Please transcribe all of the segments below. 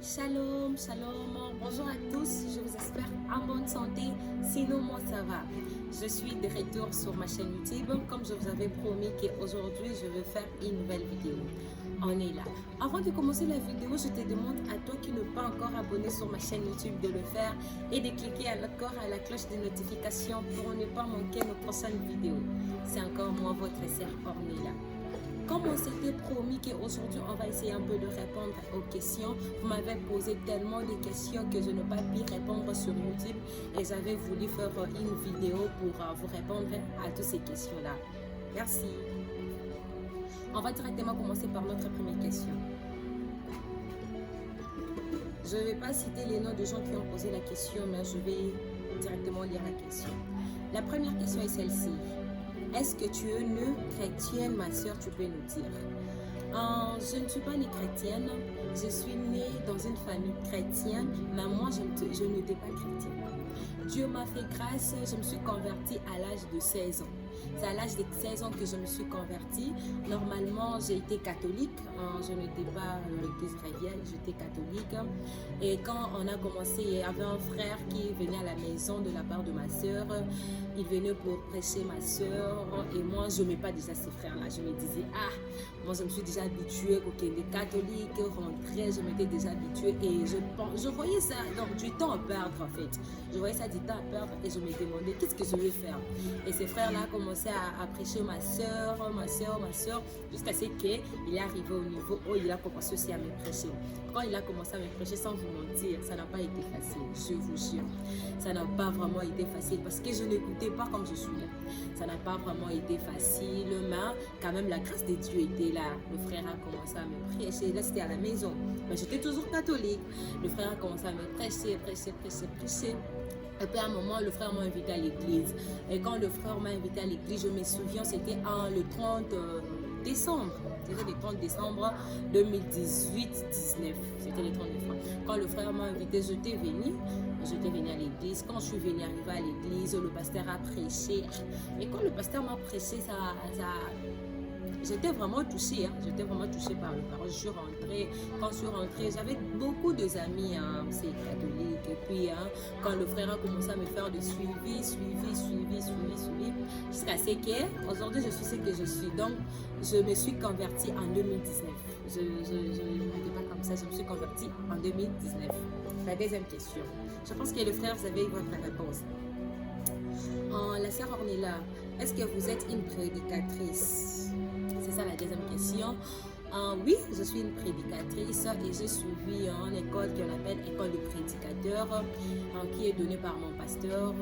Shalom, shalom, bonjour à tous, je vous espère en bonne santé, sinon moi ça va. Je suis de retour sur ma chaîne YouTube, comme je vous avais promis qu'aujourd'hui je vais faire une nouvelle vidéo. On est là. Avant de commencer la vidéo, je te demande à toi qui n'est pas encore abonné sur ma chaîne YouTube de le faire et de cliquer encore à la cloche de notification pour ne pas manquer nos prochaines vidéos. C'est encore moi, votre sœur Ornella. Comme on s'était promis qu'aujourd'hui on va essayer un peu de répondre aux questions, vous m'avez posé tellement de questions que je n'ai pas pu répondre sur YouTube et j'avais voulu faire une vidéo pour vous répondre à toutes ces questions-là. Merci. On va directement commencer par notre première question. Je ne vais pas citer les noms de gens qui ont posé la question, mais je vais directement lire la question. La première question est celle-ci. Est-ce que tu es née chrétienne, ma soeur, tu peux nous dire? Je ne suis pas née chrétienne, je suis née dans une famille chrétienne, mais moi je n'étais pas chrétienne. Dieu m'a fait grâce, je me suis convertie à l'âge de 16 ans. C'est à l'âge de 16 ans que je me suis convertie. Normalement, j'ai été catholique. Je n'étais pas dans l'église chrétienne, j'étais catholique. Et quand on a commencé, il y avait un frère qui venait à la maison de la part de ma soeur. Il venait pour prêcher ma soeur. Et moi, je n'aimais pas déjà ces frères-là. Je me disais, moi, je me suis déjà habituée des catholiques rentraient. Je m'étais déjà habituée. Et je voyais ça, donc du temps à perdre en fait. Je voyais ça du temps à perdre et je me demandais, qu'est-ce que je vais faire? Et ces frères-là commençaient à prêcher ma soeur, jusqu'à ce qu'il est arrivé au niveau où il a commencé aussi à me prêcher. Quand il a commencé à me prêcher, sans vous mentir, ça n'a pas été facile, je vous jure. Ça n'a pas vraiment été facile parce que je n'écoutais pas comme je suis là. Ça n'a pas vraiment été facile, mais quand même la grâce de Dieu était là. Le frère a commencé à me prêcher, là c'était à la maison, mais j'étais toujours catholique. Le frère a commencé à me prêcher. Et puis à un moment, le frère m'a invité à l'église. Et quand le frère m'a invité à l'église, je me souviens, c'était le 30 décembre. C'était le 30 décembre 2018-19. C'était le 30 décembre. Quand le frère m'a invité, j'étais venue à l'église. Quand je suis venue arriver à l'église, le pasteur a prêché. Et quand le pasteur m'a prêché, j'étais vraiment touchée, j'étais vraiment touchée par les paroles. Je suis rentrée, quand je suis rentrée, j'avais beaucoup d'amis, c'est catholiques. Et puis, quand le frère a commencé à me faire de suivi, jusqu'à ce qu'aujourd'hui, je suis ce que je suis. Donc, je me suis convertie en 2019. Je n'étais pas comme ça, je me suis convertie en 2019. La deuxième question. Je pense que le frère, vous avez votre réponse. La sœur Ornella, est-ce que vous êtes une prédicatrice? C'est ça la deuxième question. Oui, je suis une prédicatrice et j'ai suivi une école qu'on appelle école de prédicateurs qui est donnée par mon pasteur.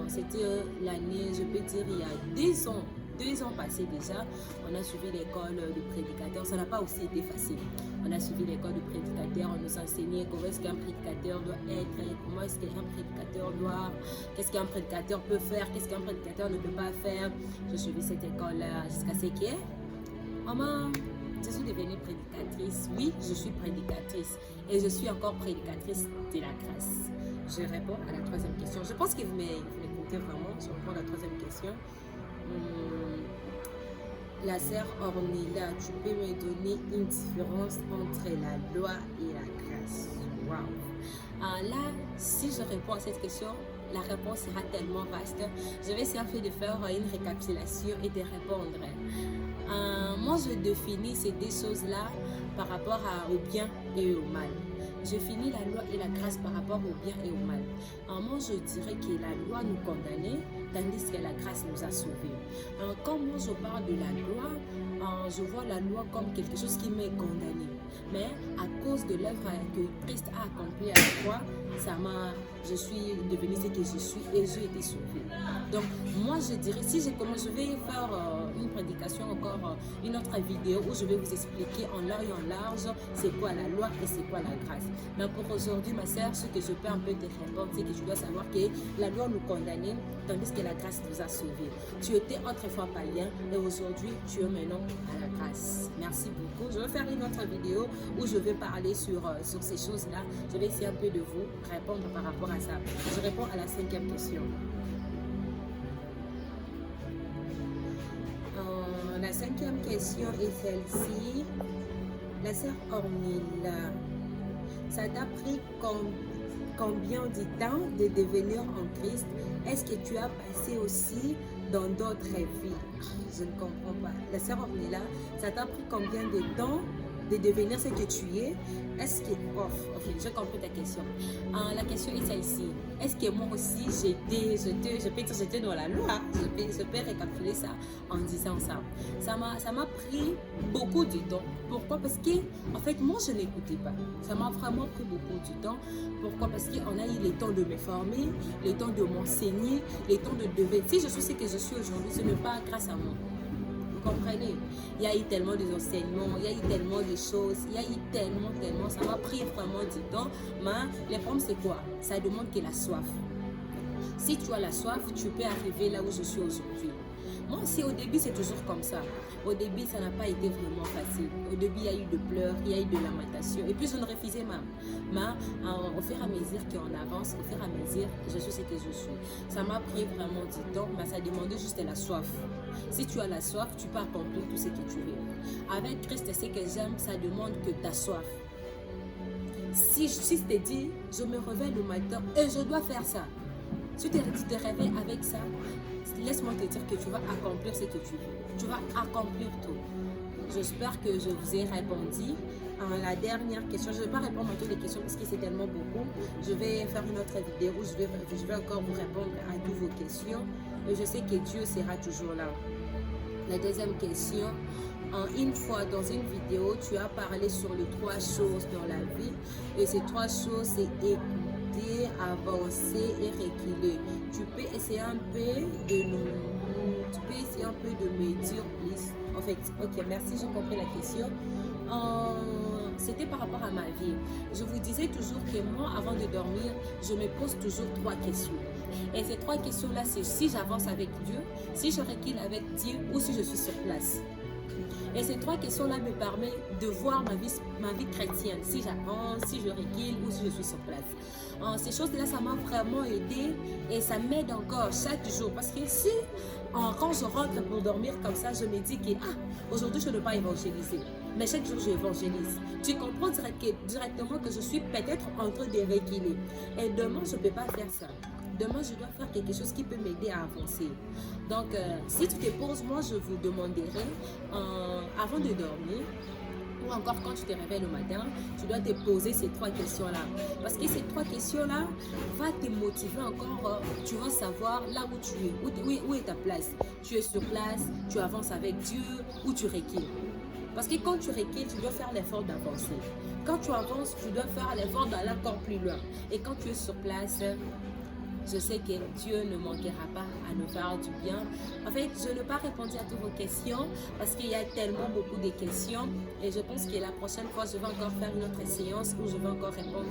C'était l'année, je peux dire, il y a 2 ans passés déjà. On a suivi l'école de prédicateurs. Ça n'a pas aussi été facile. On a suivi l'école de prédicateurs. On nous enseignait comment est-ce qu'un prédicateur doit être, comment est-ce qu'un prédicateur doit, qu'est-ce qu'un prédicateur peut faire, qu'est-ce qu'un prédicateur ne peut pas faire. Je suivi cette école-là jusqu'à ce que maman, je suis devenue prédicatrice. Oui, je suis prédicatrice et je suis encore prédicatrice de la grâce. Je réponds à la troisième question. Je pense que vous m'écoutez vraiment. Je réponds à la troisième question. La sœur Ornella, tu peux me donner une différence entre la loi et la grâce? Waouh! Là, si je réponds à cette question, la réponse sera tellement vaste. Je vais essayer de faire une récapitulation et de répondre. Moi, je définis ces 2 choses-là par rapport au bien et au mal. Je finis la loi et la grâce par rapport au bien et au mal. Moi, je dirais que la loi nous condamnait, tandis que la grâce nous a sauvés. Quand moi, je parle de la loi, je vois la loi comme quelque chose qui m'est condamné. Mais à cause de l'œuvre que Christ a accomplie à la croix, je suis devenue ce que je suis et j'ai été sauvée. Donc, moi, je dirais, je vais faire une prédication encore, une autre vidéo où je vais vous expliquer en long et en large c'est quoi la loi et c'est quoi la grâce. Mais pour aujourd'hui, ma sœur, ce que je peux un peu te répondre, c'est que tu dois savoir que la loi nous condamnait, tandis que la grâce nous a sauvés. Tu étais autrefois païen et aujourd'hui, tu es maintenant à la grâce. Merci beaucoup. Je vais faire une autre vidéo où je vais parler sur ces choses-là. Je vais essayer un peu de vous répondre par rapport à ça. Je réponds à la 5e question. La 5e question est celle-ci. La sœur Ornella, ça t'a pris combien de temps de devenir en Christ? Est-ce que tu as passé aussi dans d'autres vies? Je ne comprends pas. La sœur Ornella, ça t'a pris combien de temps de devenir ce que tu es? Est-ce que... Oh, ok, j'ai compris ta question. La question est celle-ci. Est-ce que moi aussi, je peux dire j'étais dans la loi? Je peux récapituler ça en disant ça. Ça m'a pris beaucoup de temps. Pourquoi? Parce que, en fait, moi, je n'écoutais pas. Ça m'a vraiment pris beaucoup de temps. Pourquoi? Parce qu'on a eu le temps de me former, le temps de m'enseigner, le temps de devenir. Si je suis ce que je suis aujourd'hui, ce n'est pas grâce à moi. Comprenez, il y a eu tellement d'enseignements, il y a eu tellement de choses, il y a eu tellement, ça m'a pris vraiment du temps, mais le problème c'est quoi? Ça demande qu'il a soif. Si tu as la soif, tu peux arriver là où je suis aujourd'hui. Moi aussi, au début, c'est toujours comme ça. Au début, ça n'a pas été vraiment facile. Au début, il y a eu de pleurs, il y a eu de lamentations. Et puis, je ne refusais même. Mais au fur et à mesure qu'on avance, au fur et à mesure, je suis ce que je suis. Ça m'a pris vraiment du temps, mais ça demandait juste la soif. Si tu as la soif, tu peux accomplir tout ce que tu veux. Avec Christ, ce que j'aime, ça demande que ta soif. Si je te dis, je me réveille le matin et je dois faire ça. Si tu te réveilles avec ça, laisse-moi te dire que tu vas accomplir ce que tu veux. Tu vas accomplir tout. J'espère que je vous ai répondu. La dernière question, je ne vais pas répondre à toutes les questions parce que c'est tellement beaucoup. Je vais faire une autre vidéo où je vais encore vous répondre à toutes vos questions. Et je sais que Dieu sera toujours là. La deuxième question, une fois dans une vidéo, tu as parlé sur les 3 choses dans la vie. Et ces 3 choses, c'est écouter, avancer et reculer. Tu peux essayer un peu de me dire plus. En fait, ok, merci, j'ai compris la question. C'était par rapport à ma vie. Je vous disais toujours que moi, avant de dormir, je me pose toujours 3 questions. Et ces 3 questions-là, c'est si j'avance avec Dieu, si je recule avec Dieu ou si je suis sur place. Et ces 3 questions-là me permettent de voir ma vie chrétienne, si j'avance, si je recule ou si je suis sur place. Ces choses-là, ça m'a vraiment aidé et ça m'aide encore chaque jour. Parce que si, quand je rentre pour dormir comme ça, je me dis que aujourd'hui, je ne vais pas évangéliser. Mais chaque jour, je évangélise. Tu comprends directement que je suis peut-être en train de reculer. Et demain, je ne peux pas faire ça. Demain, je dois faire quelque chose qui peut m'aider à avancer. Donc, si tu te poses, moi, je vous demanderai, avant de dormir, ou encore quand tu te réveilles le matin, tu dois te poser ces 3 questions-là. Parce que ces 3 questions-là vont te motiver encore. Tu vas savoir là où tu es, où est ta place. Tu es sur place, tu avances avec Dieu ou tu recules. Parce que quand tu recules, tu dois faire l'effort d'avancer. Quand tu avances, tu dois faire l'effort d'aller encore plus loin. Et quand tu es sur place, je sais que Dieu ne manquera pas à nous faire du bien. En fait, je n'ai pas répondu à toutes vos questions parce qu'il y a tellement beaucoup de questions. Et je pense que la prochaine fois, je vais encore faire une autre séance où je vais encore répondre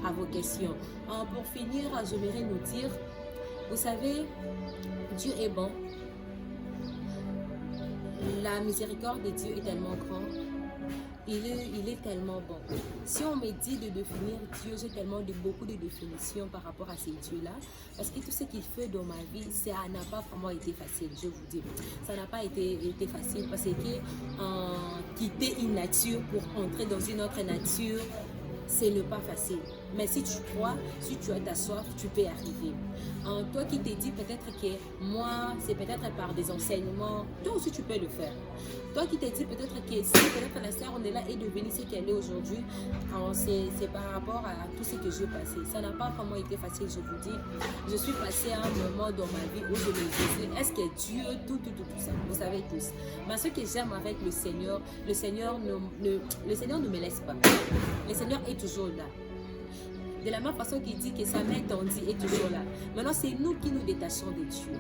à vos questions. Pour finir, j'aimerais nous dire, vous savez, Dieu est bon. La miséricorde de Dieu est tellement grande. Il est tellement bon. Si on me dit de définir Dieu, j'ai tellement beaucoup de définitions par rapport à ces dieux-là. Parce que tout ce qu'il fait dans ma vie, ça n'a pas vraiment été facile, je vous dis. Ça n'a pas été facile parce que quitter une nature pour entrer dans une autre nature, ce n'est pas facile. Mais si tu crois, si tu as ta soif, tu peux y arriver. Toi qui te dis peut-être que moi, c'est peut-être par des enseignements, toi aussi tu peux le faire. Toi qui te dis peut-être que si peut-être la sœur on est là et devenue ce qu'elle est aujourd'hui, c'est par rapport à tout ce que j'ai passé. Ça n'a pas vraiment été facile, je vous dis. Je suis passée à un moment dans ma vie où je me disais, est-ce que Dieu, tout ça, vous savez tous. Mais ce que j'aime avec le Seigneur ne me laisse pas. Le Seigneur est toujours là. De la même façon qu'il dit que sa main tendue est toujours là. Maintenant, c'est nous qui nous détachons de Dieu.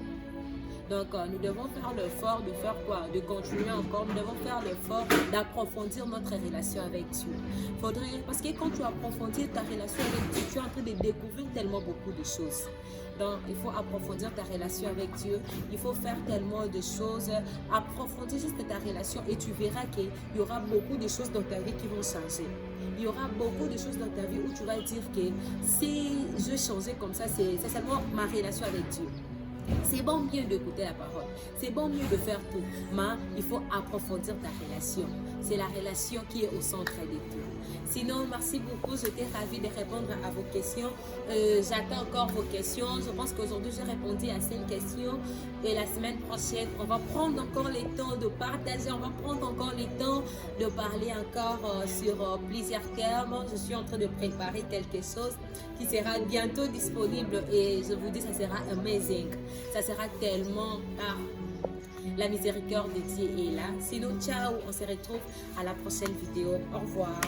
Donc, nous devons faire l'effort de faire quoi? De continuer encore. Nous devons faire l'effort d'approfondir notre relation avec Dieu. Parce que quand tu approfondis ta relation avec Dieu, tu es en train de découvrir tellement beaucoup de choses. Donc, il faut approfondir ta relation avec Dieu. Il faut faire tellement de choses. Approfondir juste ta relation et tu verras qu'il y aura beaucoup de choses dans ta vie qui vont changer. Il y aura beaucoup de choses dans ta vie où tu vas dire que si je changeais comme ça, c'est seulement ma relation avec Dieu. C'est bon mieux d'écouter la parole. C'est bon mieux de faire tout. Mais il faut approfondir ta relation. c'est la relation qui est au centre de tout. Sinon, merci beaucoup. J'étais ravie de répondre à vos questions. J'attends encore vos questions. Je pense qu'aujourd'hui, j'ai répondu à ces questions. Et la semaine prochaine, on va prendre encore le temps de partager. On va prendre encore le temps de parler encore sur plusieurs termes. Je suis en train de préparer quelque chose qui sera bientôt disponible. Et je vous dis, ça sera amazing. Ça sera tellement... la miséricorde de Dieu est là. Sinon, ciao. On se retrouve à la prochaine vidéo. Au revoir.